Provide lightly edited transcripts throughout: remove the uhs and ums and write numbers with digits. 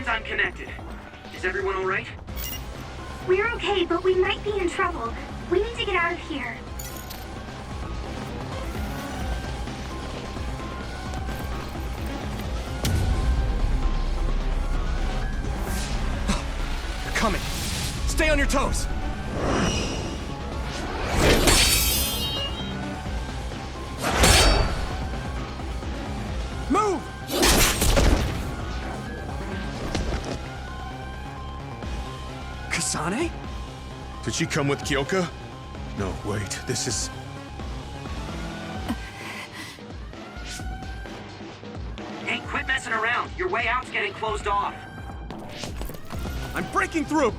understands I'm connected. Is everyone alright? We're okay, but we might be in trouble. We need to get out of here. They're coming. Stay on your toes. Move! Kasane? Did she come with Kyoka? No, wait, this is... Hey, quit messing around. Your way out's getting closed off. I'm breaking through!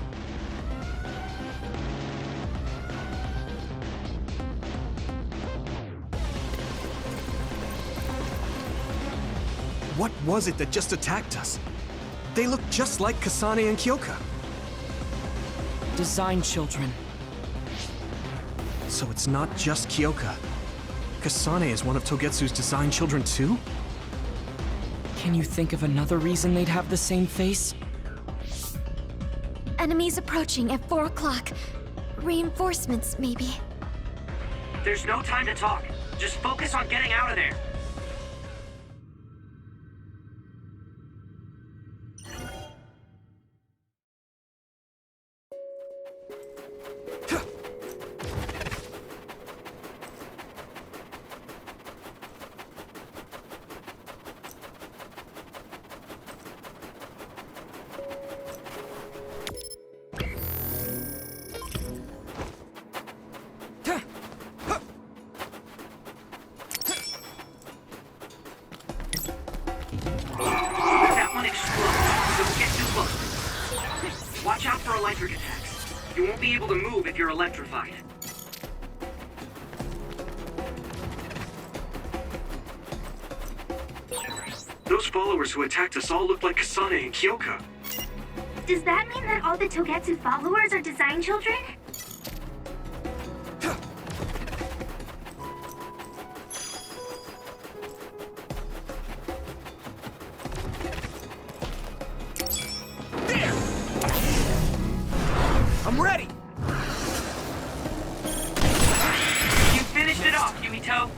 What was it that just attacked us? They look just like Kasane and Kyoka. Design children. So it's not just Kyoka. Kasane is one of Togetsu's design children too? Can you think of another reason they'd have the same face? Enemies approaching at 4 o'clock. Reinforcements, maybe. There's no time to talk. Just focus on getting out of there. Watch out for electric attacks. You won't be able to move if you're electrified. Those followers who attacked us all look like Kasane and Kyoka. Does that mean that all the Togetsu followers are design children? I'm ready! You finished it off, Yumito.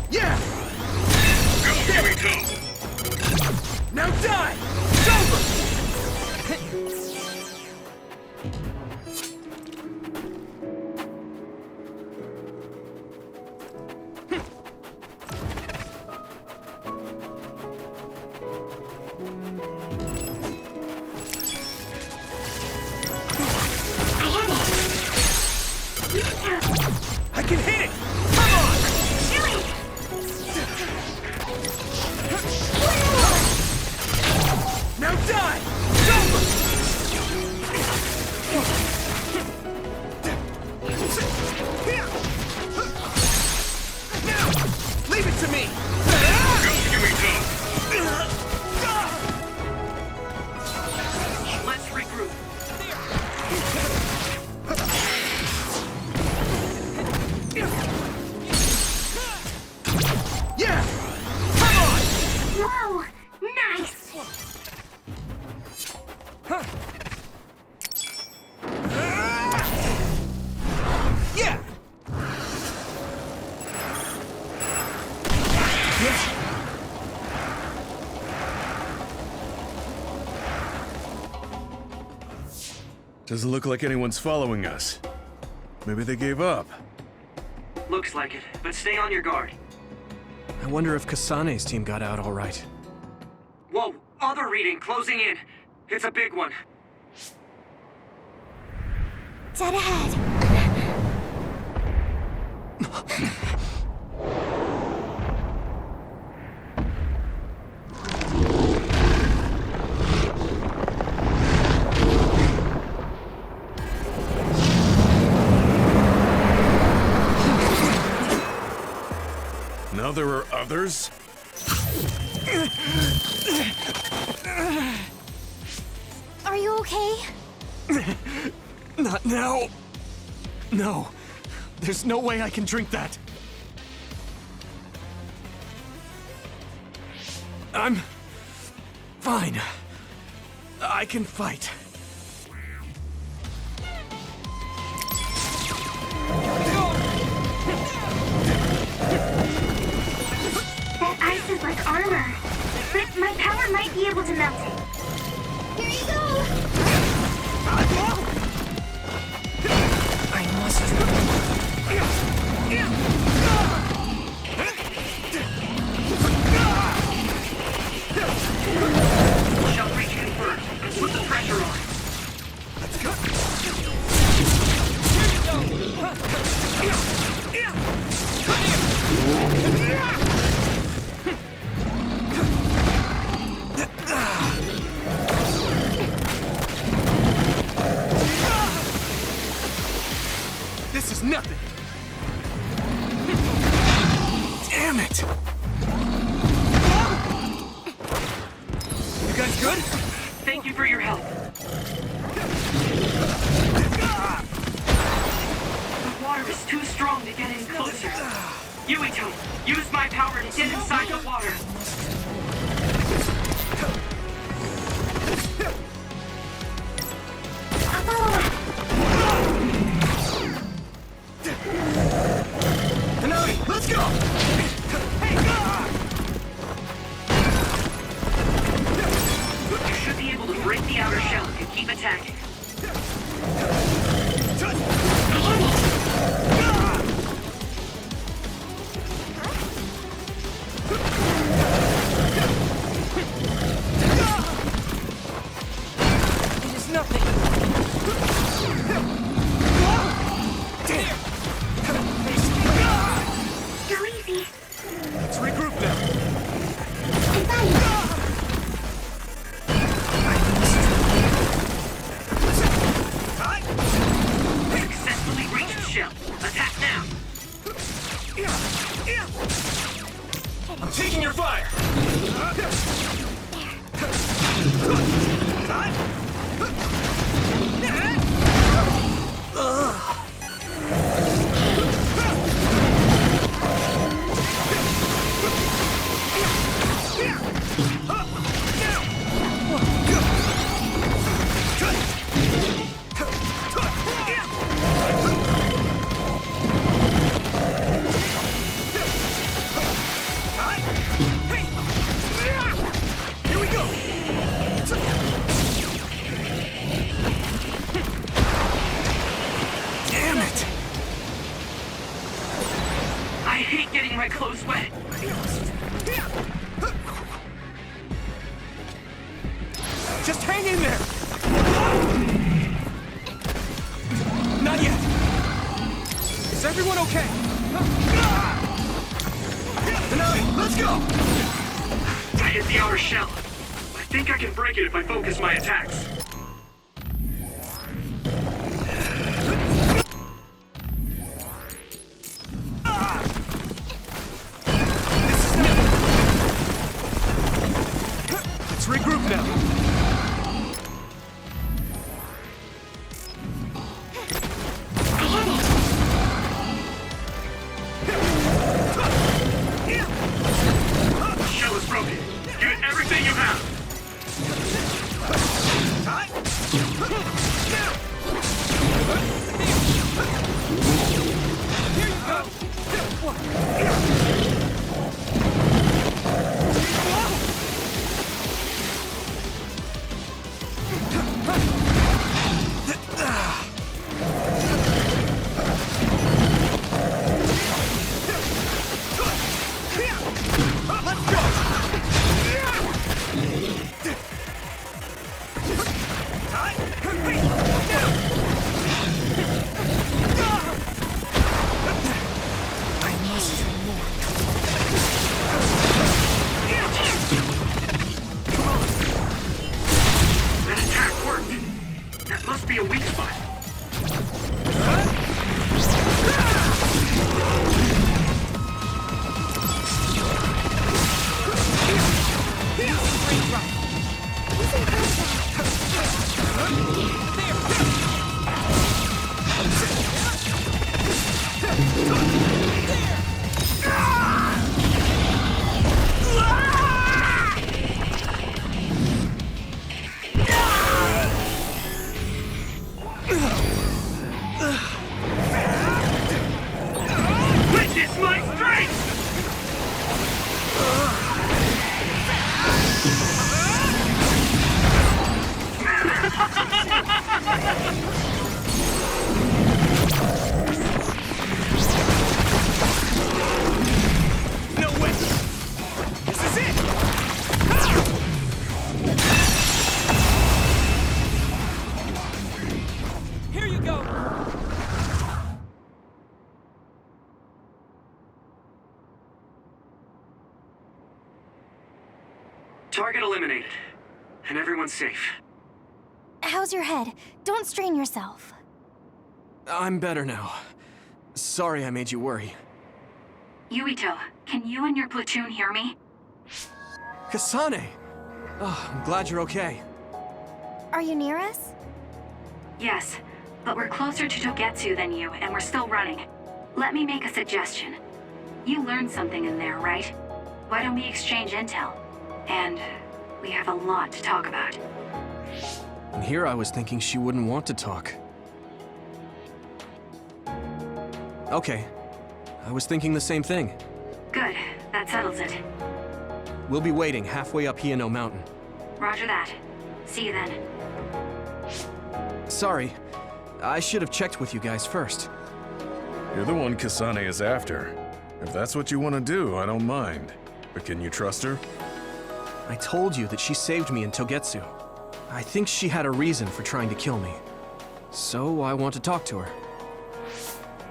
Yeah! Go, Yumito! Now die! It's over! I can hit it! Come on! Now die! It's over! Now! Leave it to me! Go, Yumito! Let's regroup. Yeah! Come on! Whoa! Nice! Yeah! Doesn't look like anyone's following us. Maybe they gave up. Looks like it, but stay on your guard. I wonder if Kasane's team got out all right. Whoa, other reading closing in. It's a big one. Dead ahead. Now there are others? Are you okay? Not now. No. There's no way I can drink that. I'm fine. I can fight. That ice is like armor. But my power might be able to melt it. Here you go! I must. Shell breach confirmed. Put the pressure on. Let's go. This is nothing. Damn it. You guys good? Thank you for your help. The water is too strong to get in closer. Yuito, use my power to get inside the water. Hanami, let's go! You should be able to break the outer shell and keep attacking. It is nothing. Go easy. Let's regroup now. I'm fine. Successfully reached shell. Attack now. I'm taking your fire! Here we go! Damn it! I hate getting my clothes wet. Just hang in there! Not yet! Is everyone okay? Hanami, let's go! I hit the outer shell. I think I can break it if I focus my attacks. Let's regroup now. The shell is broken. Give it everything you have. That attack worked. That must be a weak spot. Target eliminated. And everyone's safe. How's your head? Don't strain yourself. I'm better now. Sorry I made you worry. Yuito, can you and your platoon hear me? Kasane! Oh, I'm glad you're okay. Are you near us? Yes, but we're closer to Togetsu than you, and we're still running. Let me make a suggestion. You learned something in there, right? Why don't we exchange intel? And we have a lot to talk about. And here I was thinking she wouldn't want to talk. Okay. I was thinking the same thing. Good, that settles it. We'll be waiting halfway up Hino Mountain. Roger that. See you then. Sorry. I should have checked with you guys first. You're the one Kasane is after. If that's what you want to do, I don't mind. But can you trust her? I told you that she saved me in Togetsu. I think she had a reason for trying to kill me. So I want to talk to her.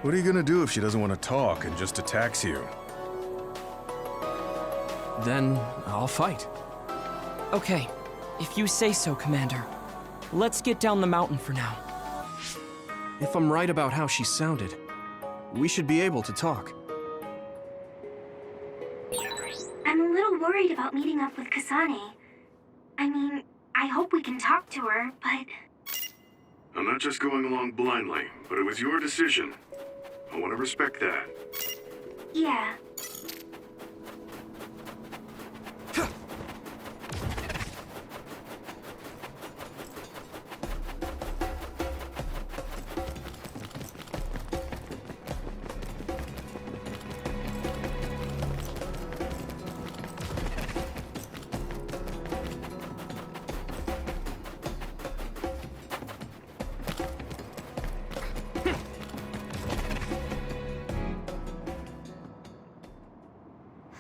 What are you gonna do if she doesn't want to talk and just attacks you? Then I'll fight. Okay, if you say so, Commander. Let's get down the mountain for now. If I'm right about how she sounded, we should be able to talk. I'm a little worried about meeting up with Kasane. I mean, I hope we can talk to her, but... I'm not just going along blindly, but it was your decision. I want to respect that. yeah.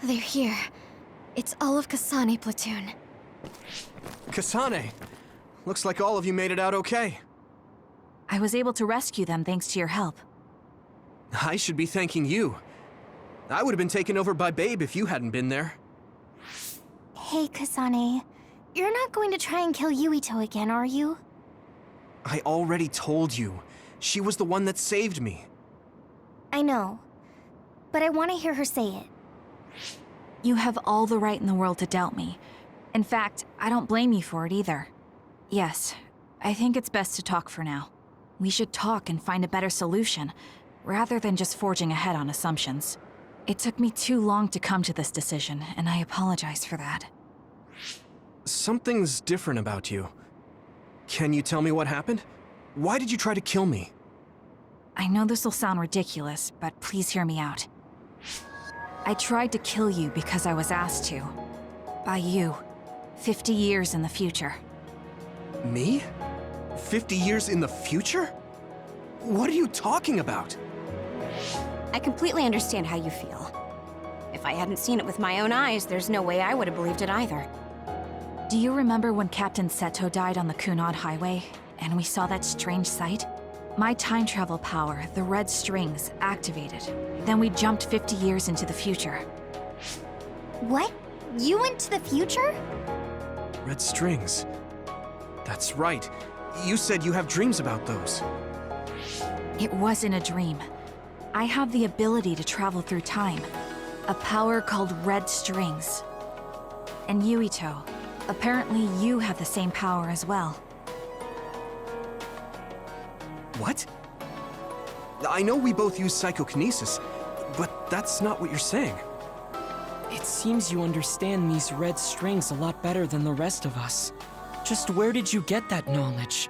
They're here. It's all of Kasane platoon. Kasane! Looks like all of you made it out okay. I was able to rescue them thanks to your help. I should be thanking you. I would have been taken over by Babe if you hadn't been there. Hey, Kasane. You're not going to try and kill Yuito again, are you? I already told you. She was the one that saved me. I know. But I want to hear her say it. You have all the right in the world to doubt me. In fact, I don't blame you for it either. Yes, I think it's best to talk for now. We should talk and find a better solution, rather than just forging ahead on assumptions. It took me too long to come to this decision, and I apologize for that. Something's different about you. Can you tell me what happened? Why did you try to kill me? I know this will sound ridiculous, but please hear me out. I tried to kill you because I was asked to. By you. 50 years in the future. Me? 50 years in the future? What are you talking about? I completely understand how you feel. If I hadn't seen it with my own eyes, there's no way I would have believed it either. Do you remember when Captain Seto died on the Kunad Highway, and we saw that strange sight? My time travel power, the red strings, activated. Then we jumped 50 years into the future. What? You went to the future? Red strings. That's right. You said you have dreams about those. It wasn't a dream. I have the ability to travel through time. A power called red strings. And Yuito, apparently you have the same power as well. What? I know we both use psychokinesis, but that's not what you're saying. It seems you understand these red strings a lot better than the rest of us. Just where did you get that knowledge?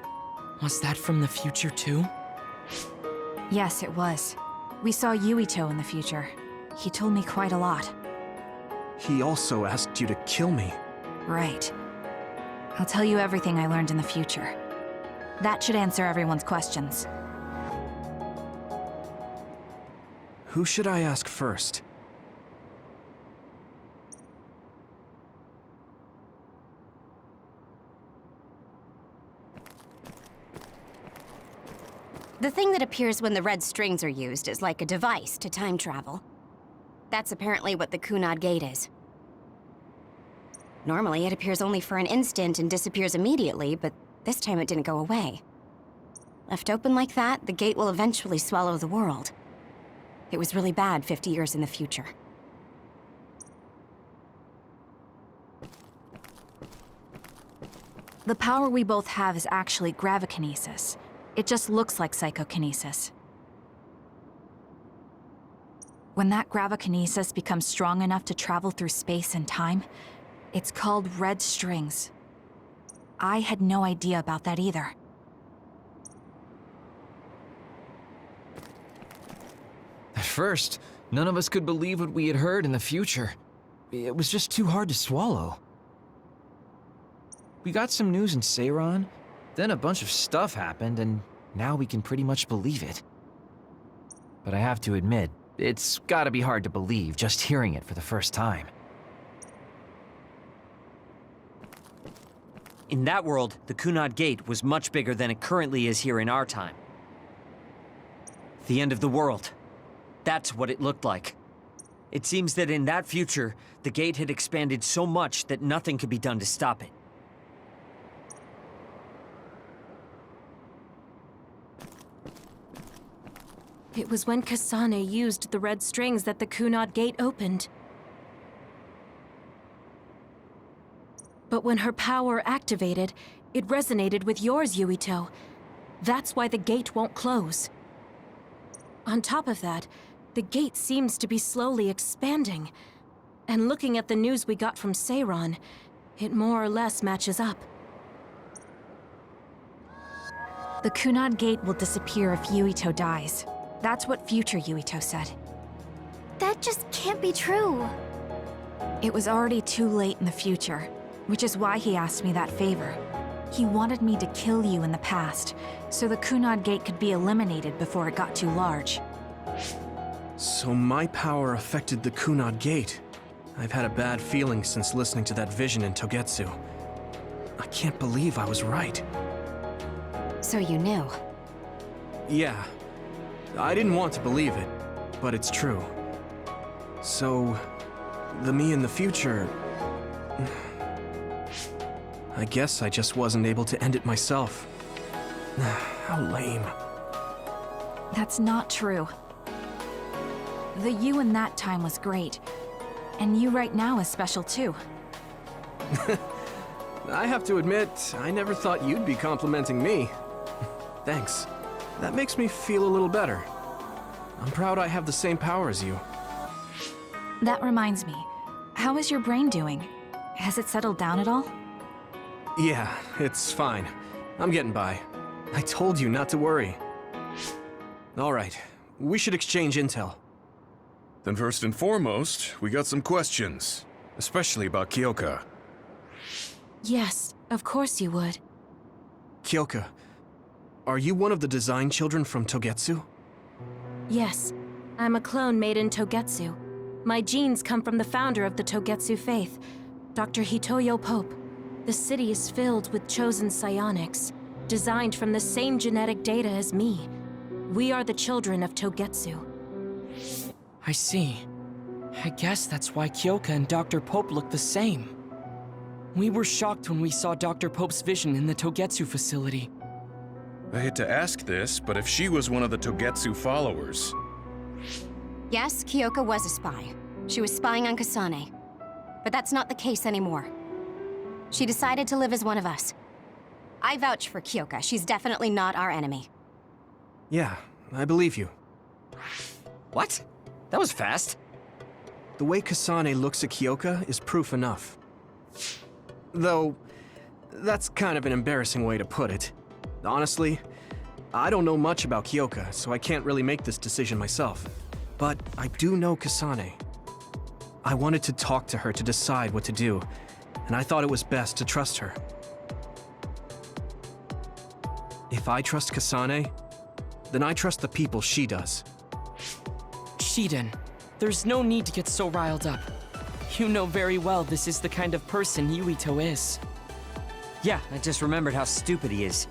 Was that from the future too? Yes, it was. We saw Yuito in the future. He told me quite a lot. He also asked you to kill me. Right. I'll tell you everything I learned in the future. That should answer everyone's questions. Who should I ask first? The thing that appears when the red strings are used is like a device to time travel. That's apparently what the Kunad Gate is. Normally, it appears only for an instant and disappears immediately, but this time it didn't go away. Left open like that, the gate will eventually swallow the world. It was really bad 50 years in the future. The power we both have is actually gravikinesis. It just looks like psychokinesis. When that gravikinesis becomes strong enough to travel through space and time, it's called red strings. I had no idea about that either. At first, none of us could believe what we had heard in the future. It was just too hard to swallow. We got some news in Seiran, then a bunch of stuff happened, and now we can pretty much believe it. But I have to admit, it's gotta be hard to believe just hearing it for the first time. In that world, the Kunad Gate was much bigger than it currently is here in our time. The end of the world. That's what it looked like. It seems that in that future, the gate had expanded so much that nothing could be done to stop it. It was when Kasane used the red strings that the Kunad Gate opened. But when her power activated, it resonated with yours, Yuito. That's why the gate won't close. On top of that, the gate seems to be slowly expanding. And looking at the news we got from Seiran, it more or less matches up. The Kunad Gate will disappear if Yuito dies. That's what future Yuito said. That just can't be true. It was already too late in the future, which is why he asked me that favor. He wanted me to kill you in the past, so the Kunad Gate could be eliminated before it got too large. So my power affected the Kunad Gate. I've had a bad feeling since listening to that vision in Togetsu. I can't believe I was right. So you knew. Yeah. I didn't want to believe it, but it's true. So, the me in the future... I guess I just wasn't able to end it myself. How lame. That's not true. The you in that time was great, and you right now is special too. I have to admit, I never thought you'd be complimenting me. Thanks. That makes me feel a little better. I'm proud I have the same power as you. That reminds me, how is your brain doing? Has it settled down at all? Yeah, it's fine. I'm getting by. I told you not to worry. All right, we should exchange intel. Then first and foremost, we got some questions. Especially about Kyoka. Yes, of course you would. Kyoka, are you one of the design children from Togetsu? Yes, I'm a clone made in Togetsu. My genes come from the founder of the Togetsu faith, Dr. Hitoyo Pope. The city is filled with chosen psionics, designed from the same genetic data as me. We are the children of Togetsu. I see. I guess that's why Kyoka and Dr. Pope look the same. We were shocked when we saw Dr. Pope's vision in the Togetsu facility. I hate to ask this, but if she was one of the Togetsu followers... Yes, Kyoka was a spy. She was spying on Kasane. But that's not the case anymore. She decided to live as one of us. I vouch for Kyoka. She's definitely not our enemy. Yeah, I believe you. What? That was fast. The way Kasane looks at Kyoka is proof enough. Though, that's kind of an embarrassing way to put it. Honestly, I don't know much about Kyoka, so I can't really make this decision myself. But I do know Kasane. I wanted to talk to her to decide what to do, and I thought it was best to trust her. If I trust Kasane, then I trust the people she does. Shiden, there's no need to get so riled up. You know very well this is the kind of person Yuito is. Yeah, I just remembered how stupid he is.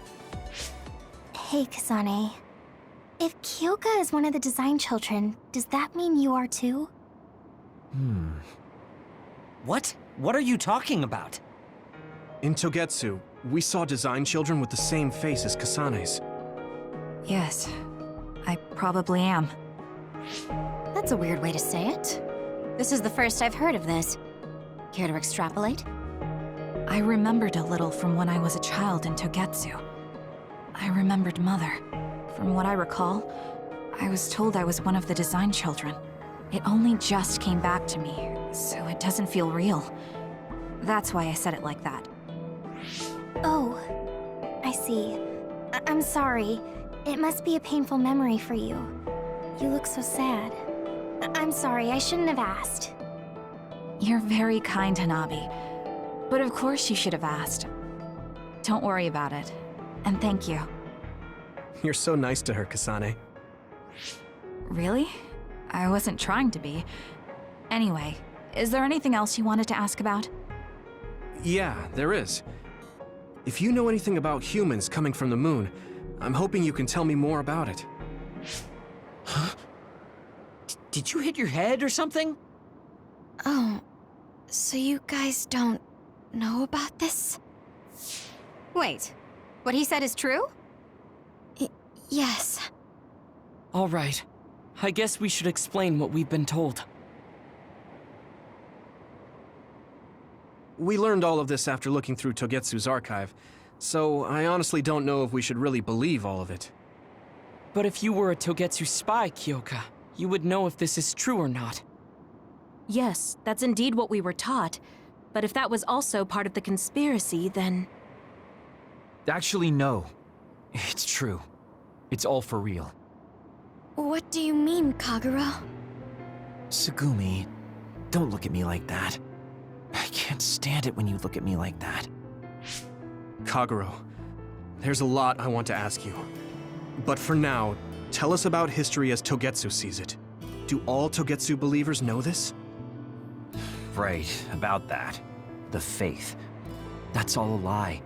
Hey, Kasane. If Kyoka is one of the design children, does that mean you are too? What? What are you talking about? In Togetsu, we saw design children with the same face as Kasane's. Yes, I probably am. That's a weird way to say it. This is the first I've heard of this. Care to extrapolate? I remembered a little from when I was a child in Togetsu. I remembered Mother. From what I recall, I was told I was one of the design children. It only just came back to me, so it doesn't feel real. That's why I said it like that. Oh, I see. I'm sorry. It must be a painful memory for you. You look so sad. I'm sorry, I shouldn't have asked. You're very kind, Hanabi. But of course you should have asked. Don't worry about it. And thank you. You're so nice to her, Kasane. Really? I wasn't trying to be. Anyway, is there anything else you wanted to ask about? Yeah, there is. If you know anything about humans coming from the moon, I'm hoping you can tell me more about it. Huh? Did you hit your head or something? Oh, so you guys don't know about this? Wait, what he said is true? Yes. All right. I guess we should explain what we've been told. We learned all of this after looking through Togetsu's archive, so I honestly don't know if we should really believe all of it. But if you were a Togetsu spy, Kyoka, you would know if this is true or not. Yes, that's indeed what we were taught. But if that was also part of the conspiracy, then... Actually, no. It's true. It's all for real. What do you mean, Kagura? Tsugumi, don't look at me like that. I can't stand it when you look at me like that. Kaguro, there's a lot I want to ask you. But for now, tell us about history as Togetsu sees it. Do all Togetsu believers know this? Right, about that. The faith. That's all a lie.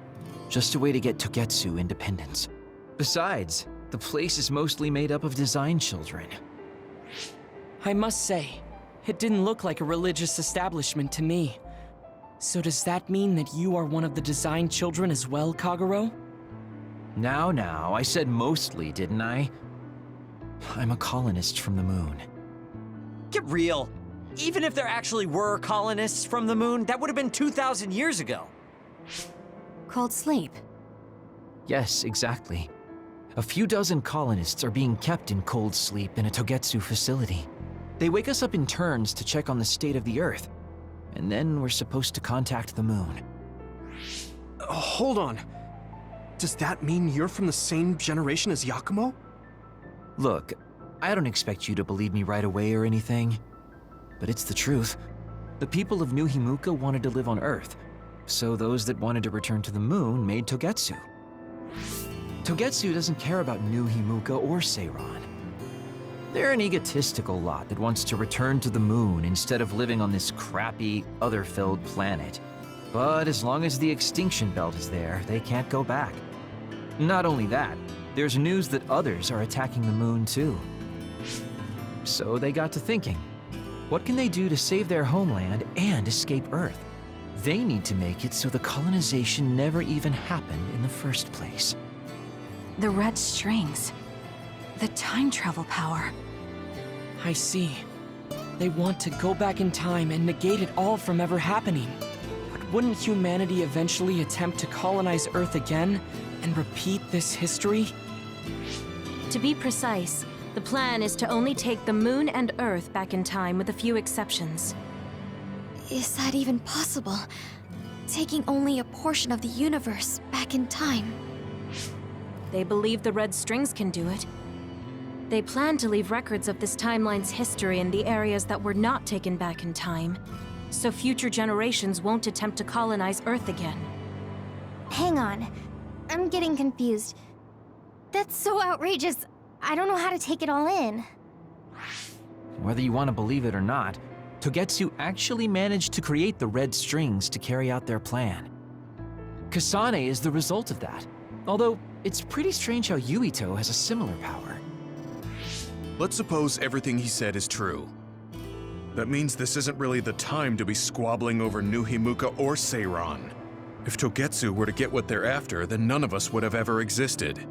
Just a way to get Togetsu independence. Besides, the place is mostly made up of design children. I must say, it didn't look like a religious establishment to me. So does that mean that you are one of the design children as well, Kaguro? Now, I said mostly, didn't I? I'm a colonist from the moon. Get real. Even if there actually were colonists from the moon, that would have been 2,000 years ago. Cold sleep. Yes, exactly. A few dozen colonists are being kept in cold sleep in a Togetsu facility. They wake us up in turns to check on the state of the Earth, and then we're supposed to contact the moon. Hold on. Does that mean you're from the same generation as Yakumo? Look, I don't expect you to believe me right away or anything, but it's the truth. The people of New Himuka wanted to live on Earth, so those that wanted to return to the moon made Togetsu. Togetsu doesn't care about New Himuka or Seiran. They're an egotistical lot that wants to return to the moon instead of living on this crappy, other-filled planet. But as long as the extinction belt is there, they can't go back. Not only that, there's news that others are attacking the moon too. So they got to thinking, what can they do to save their homeland and escape Earth? They need to make it so the colonization never even happened in the first place. The red strings. The time travel power. I see. They want to go back in time and negate it all from ever happening. But wouldn't humanity eventually attempt to colonize Earth again and repeat this history? To be precise, the plan is to only take the moon and Earth back in time with a few exceptions. Is that even possible? Taking only a portion of the universe back in time? They believe the red strings can do it. They plan to leave records of this timeline's history in the areas that were not taken back in time, so future generations won't attempt to colonize Earth again. Hang on. I'm getting confused. That's so outrageous. I don't know how to take it all in. Whether you want to believe it or not, Togetsu actually managed to create the red strings to carry out their plan. Kasane is the result of that, although it's pretty strange how Yuito has a similar power. Let's suppose everything he said is true. That means this isn't really the time to be squabbling over New Himuka or Seiran. If Togetsu were to get what they're after, then none of us would have ever existed.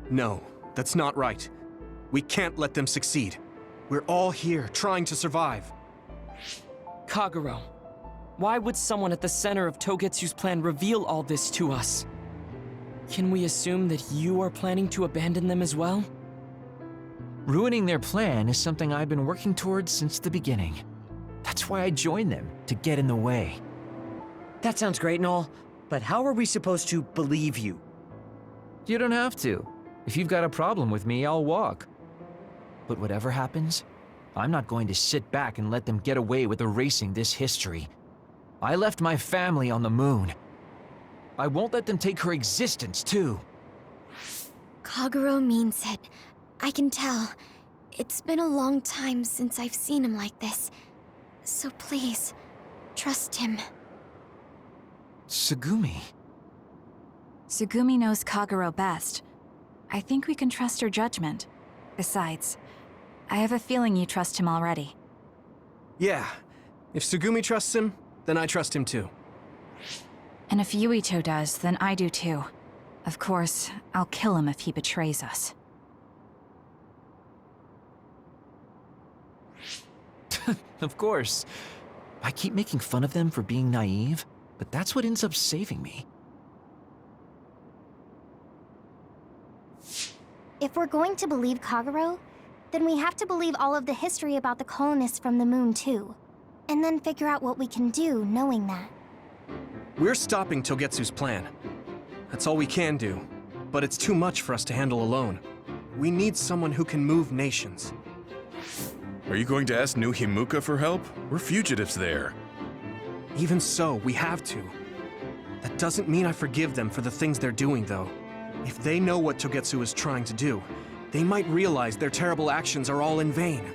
No, that's not right. We can't let them succeed. We're all here, trying to survive. Kagero, why would someone at the center of Togetsu's plan reveal all this to us? Can we assume that you are planning to abandon them as well? Ruining their plan is something I've been working towards since the beginning. That's why I joined them, to get in the way. That sounds great and all, but how are we supposed to believe you? You don't have to. If you've got a problem with me, I'll walk. But whatever happens, I'm not going to sit back and let them get away with erasing this history. I left my family on the moon. I won't let them take her existence, too. Kagero means it. I can tell. It's been a long time since I've seen him like this. So please, trust him. Tsugumi. Tsugumi knows Kagero best. I think we can trust her judgment. Besides, I have a feeling you trust him already. Yeah, if Tsugumi trusts him, then I trust him too. And if Yuito does, then I do too. Of course, I'll kill him if he betrays us. Of course. I keep making fun of them for being naive, but that's what ends up saving me. If we're going to believe Kagero, then we have to believe all of the history about the colonists from the moon too. And then figure out what we can do knowing that. We're stopping Togetsu's plan. That's all we can do. But it's too much for us to handle alone. We need someone who can move nations. Are you going to ask New Himuka for help? We're fugitives there. Even so, we have to. That doesn't mean I forgive them for the things they're doing, though. If they know what Togetsu is trying to do, they might realize their terrible actions are all in vain.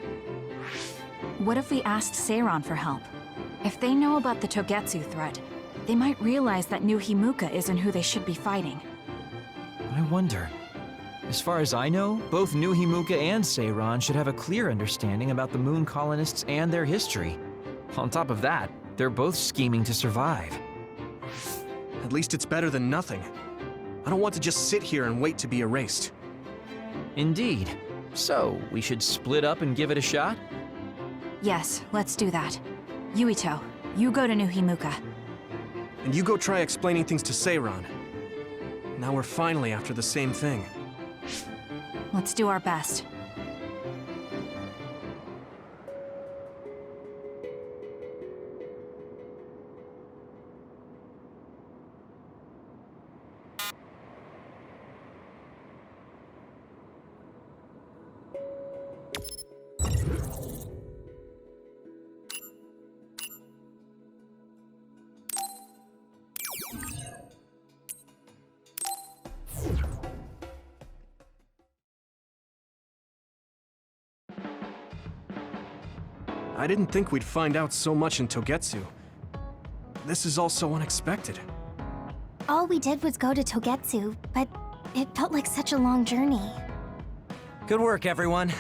What if we asked Seiran for help? If they know about the Togetsu threat, they might realize that New Himuka isn't who they should be fighting. I wonder. As far as I know, both New Himuka and Seiran should have a clear understanding about the moon colonists and their history. On top of that, they're both scheming to survive. At least it's better than nothing. I don't want to just sit here and wait to be erased. Indeed. So, we should split up and give it a shot? Yes, let's do that. Yuito, you go to New Himuka. And you go try explaining things to Seiran. Now we're finally after the same thing. Let's do our best. I didn't think we'd find out so much in Togetsu. This is all so unexpected. All we did was go to Togetsu, but it felt like such a long journey. Good work, everyone.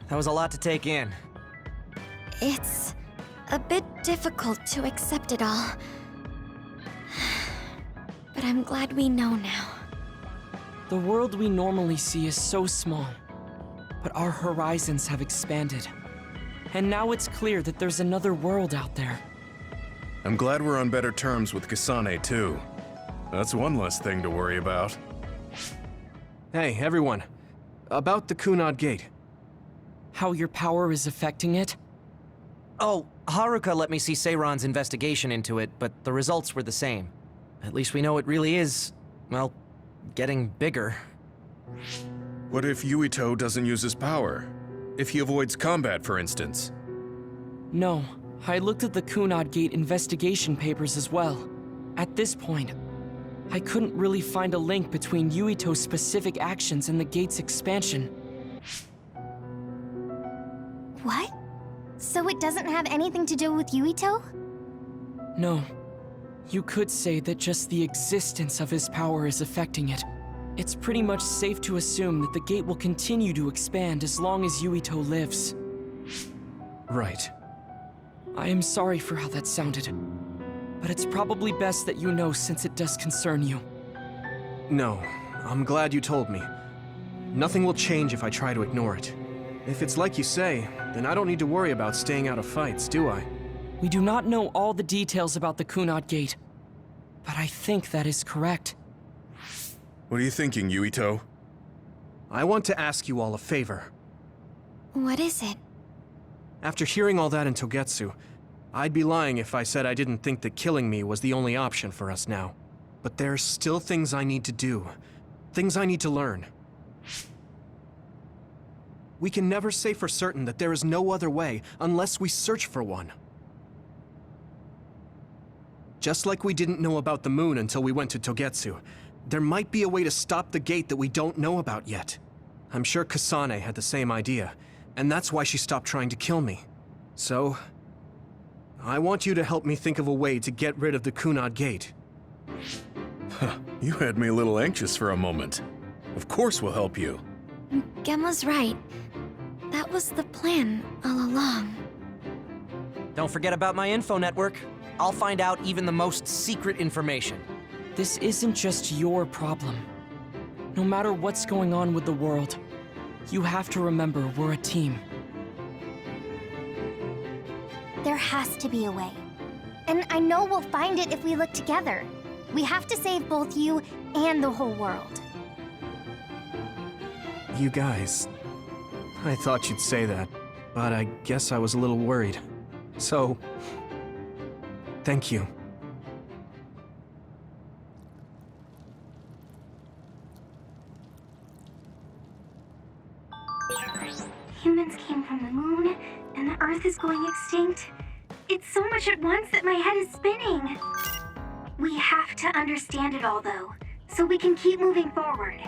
That was a lot to take in. It's a bit difficult to accept it all. But I'm glad we know now. The world we normally see is so small, but our horizons have expanded. And now it's clear that there's another world out there. I'm glad we're on better terms with Kasane, too. That's one less thing to worry about. Hey, everyone. About the Kunad Gate. How your power is affecting it? Oh, Haruka let me see Seiran's investigation into it, but the results were the same. At least we know it really is, well, getting bigger. What if Yuito doesn't use his power? If he avoids combat, for instance? No, I looked at the Kunad Gate investigation papers as well. At this point, I couldn't really find a link between Yuito's specific actions and the gate's expansion. What? So it doesn't have anything to do with Yuito? No. You could say that just the existence of his power is affecting it. It's pretty much safe to assume that the gate will continue to expand as long as Yuito lives. Right. I am sorry for how that sounded. But it's probably best that you know since it does concern you. No, I'm glad you told me. Nothing will change if I try to ignore it. If it's like you say, then I don't need to worry about staying out of fights, do I? We do not know all the details about the Kunad Gate, but I think that is correct. What are you thinking, Yuito? I want to ask you all a favor. What is it? After hearing all that in Togetsu, I'd be lying if I said I didn't think that killing me was the only option for us now. But there's still things I need to do. Things I need to learn. We can never say for certain that there is no other way unless we search for one. Just like we didn't know about the moon until we went to Togetsu, there might be a way to stop the gate that we don't know about yet. I'm sure Kasane had the same idea, and that's why she stopped trying to kill me. So, I want you to help me think of a way to get rid of the Kunad Gate. You had me a little anxious for a moment. Of course we'll help you. Gemma's right. That was the plan all along. Don't forget about my info network. I'll find out even the most secret information. This isn't just your problem. No matter what's going on with the world, you have to remember we're a team. There has to be a way. And I know we'll find it if we look together. We have to save both you and the whole world. You guys... I thought you'd say that, but I guess I was a little worried. So... thank you. Humans came from the moon, and the Earth is going extinct. It's so much at once that my head is spinning. We have to understand it all, though, so we can keep moving forward.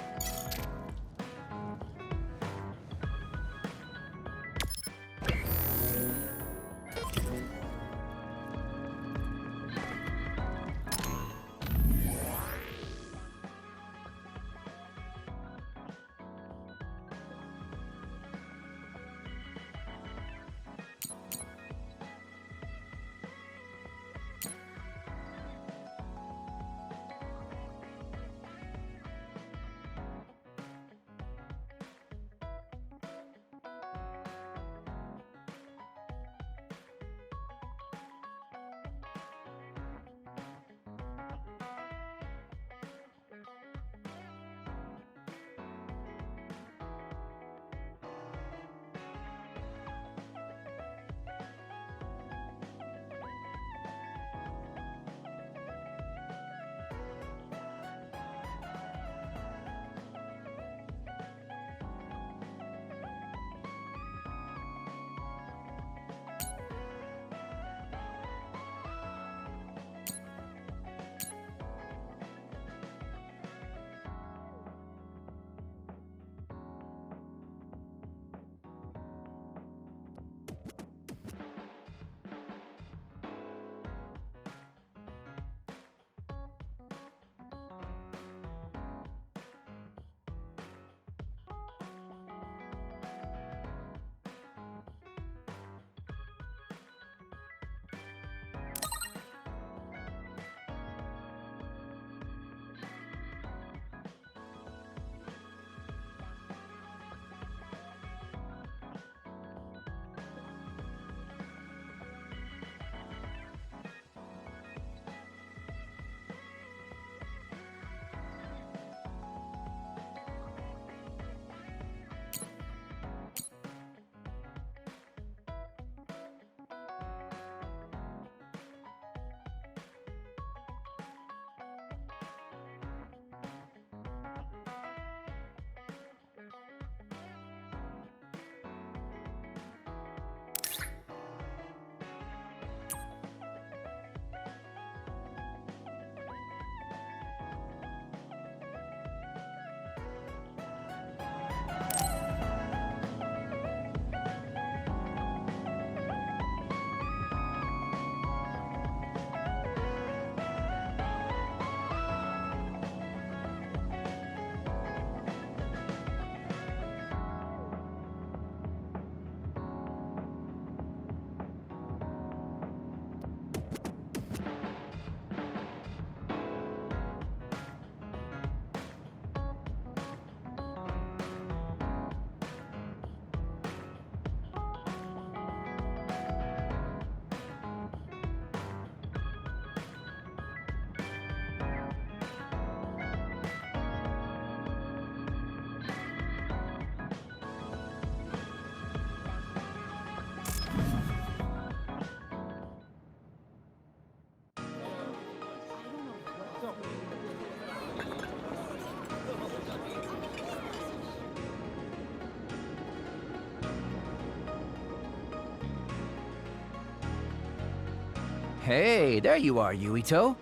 Hey, there you are, Yuito.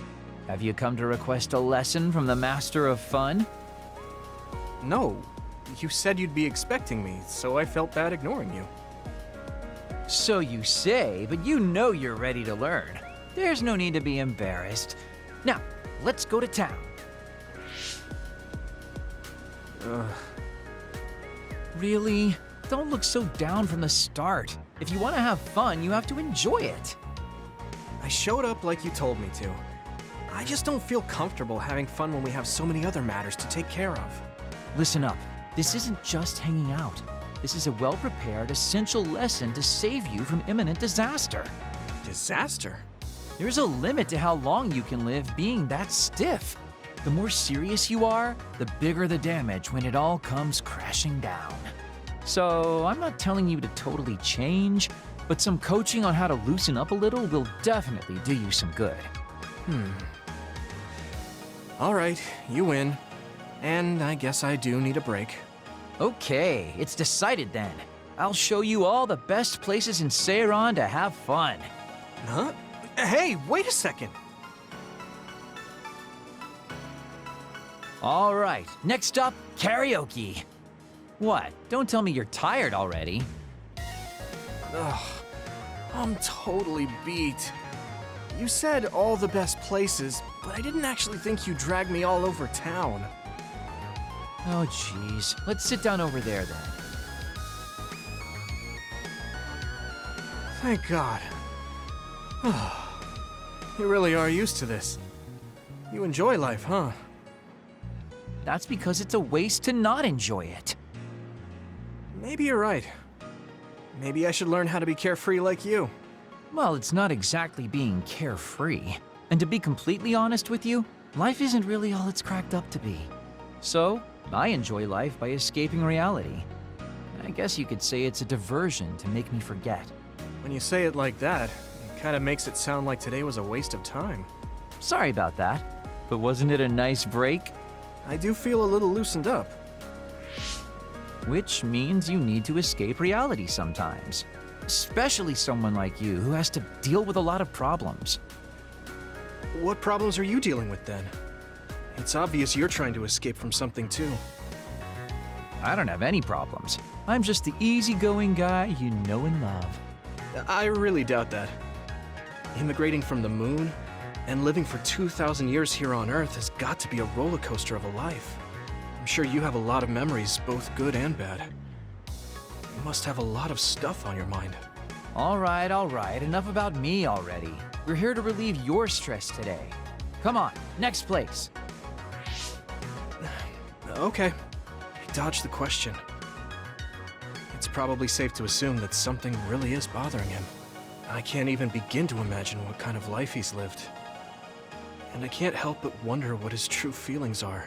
Have you come to request a lesson from the Master of Fun? No, you said you'd be expecting me, so I felt bad ignoring you. So you say, but you know you're ready to learn. There's no need to be embarrassed. Now, let's go to town. Really? Don't look so down from the start. If you want to have fun, you have to enjoy it. I showed up like you told me to. I just don't feel comfortable having fun when we have so many other matters to take care of. Listen up. This isn't just hanging out. This is a well-prepared, essential lesson to save you from imminent disaster. Disaster? There's a limit to how long you can live being that stiff. The more serious you are, the bigger the damage when it all comes crashing down. So, I'm not telling you to totally change, but some coaching on how to loosen up a little will definitely do you some good. All right, you win. And I guess I do need a break. Okay, it's decided then. I'll show you all the best places in Seiran to have fun. Huh? Hey, wait a second. All right, next up, karaoke. What? Don't tell me you're tired already. Ugh, I'm totally beat. You said all the best places, but I didn't actually think you dragged me all over town. Oh, jeez. Let's sit down over there, then. Thank God. You really are used to this. You enjoy life, huh? That's because it's a waste to not enjoy it. Maybe you're right. Maybe I should learn how to be carefree like you. Well, it's not exactly being carefree. And to be completely honest with you, life isn't really all it's cracked up to be. So, I enjoy life by escaping reality. I guess you could say it's a diversion to make me forget. When you say it like that, it kind of makes it sound like today was a waste of time. Sorry about that, but wasn't it a nice break? I do feel a little loosened up. Which means you need to escape reality sometimes. Especially someone like you who has to deal with a lot of problems. What problems are you dealing with then? It's obvious you're trying to escape from something too. I don't have any problems. I'm just the easygoing guy you know and love. I really doubt that. Immigrating from the moon and living for 2,000 years here on Earth has got to be a roller coaster of a life. I'm sure you have a lot of memories, both good and bad. You must have a lot of stuff on your mind. All right, enough about me already. We're here to relieve your stress today. Come on, next place. Okay, I dodged the question. It's probably safe to assume that something really is bothering him. I can't even begin to imagine what kind of life he's lived. And I can't help but wonder what his true feelings are.